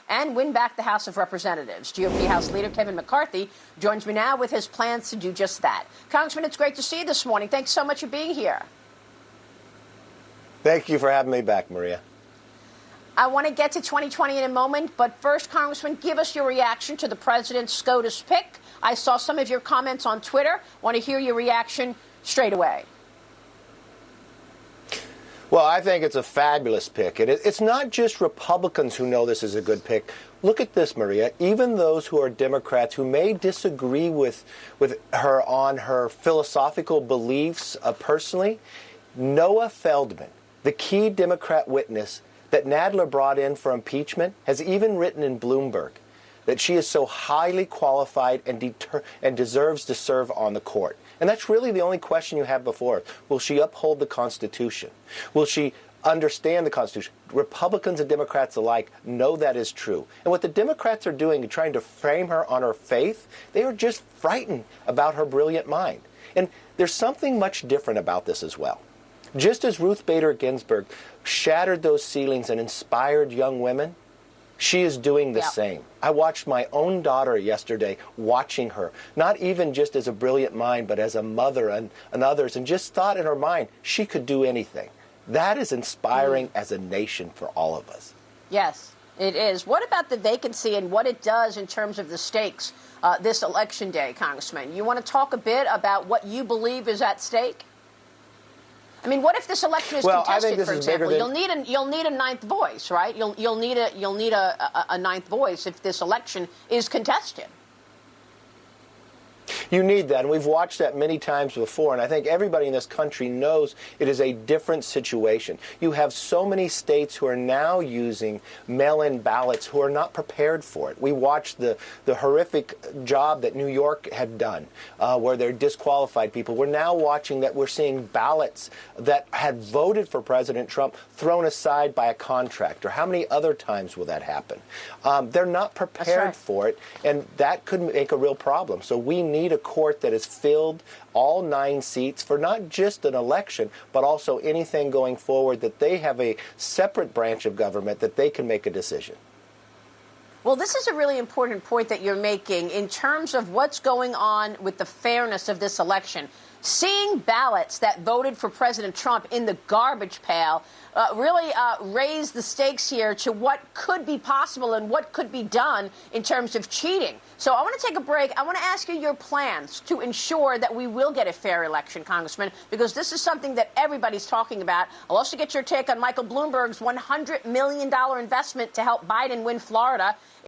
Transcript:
and win back the House of Representatives. GOP House Leader Kevin McCarthy joins me now with his plans to do just that. Congressman, it's great to see you this morning. Thanks so much for being here. Thank you for having me back, Maria. I want to get to 2020 in a moment, but first, Congressman, give us your reaction to the president's SCOTUS pick. I saw some of your comments on Twitter. Want to hear your reaction straight away. Well, I think it's a fabulous pick. And it's not just Republicans who know this is a good pick. Look at this, Maria. Even those who are Democrats who may disagree with her on her philosophical beliefs personally, Noah Feldman, the key Democrat witness that Nadler brought in for impeachment, has even written in Bloomberg that she is so highly qualified and deserves to serve on the court. And that's really the only question you have before her. Will she uphold the Constitution? Will she understand the Constitution? Republicans and Democrats alike know that is true. And what the Democrats are doing, trying to frame her on her faith, they are just frightened about her brilliant mind. And there's something much different about this as well. Just as Ruth Bader Ginsburg shattered those ceilings and inspired young women, she is doing the same. I watched my own daughter yesterday watching her, not even just as a brilliant mind, but as a mother and others, and just thought in her mind she could do anything. That is inspiring as a nation for all of us. Yes, it is. What about the vacancy and what it does in terms of the stakes this election day, Congressman? You want to talk a bit about what you believe is at stake? I mean, what if this election is contested, for example? You'll need a ninth voice, right? You'll need a ninth voice if this election is contested. You need that, and we've watched that many times before, and I think everybody in this country knows it is a different situation. You have so many states who are now using mail-in ballots who are not prepared for it. We watched the horrific job that New York had done, where they're disqualified people. We're now watching that we're seeing ballots that had voted for President Trump thrown aside by a contractor. How many other times will that happen? They're not prepared for it, and that could make a real problem. So we need a court that is filled all 9 seats for not just an election, but also anything going forward, that they have a separate branch of government that they can make a decision. Well, this is a really important point that you're making in terms of what's going on with the fairness of this election. Seeing ballots that voted for President Trump in the garbage pail really raised the stakes here to what could be possible and what could be done in terms of cheating. So I want to take a break. I want to ask you your plans to ensure that we will get a fair election, Congressman, because this is something that everybody's talking about. I'll also get your take on Michael Bloomberg's $100 million investment to help Biden win Florida.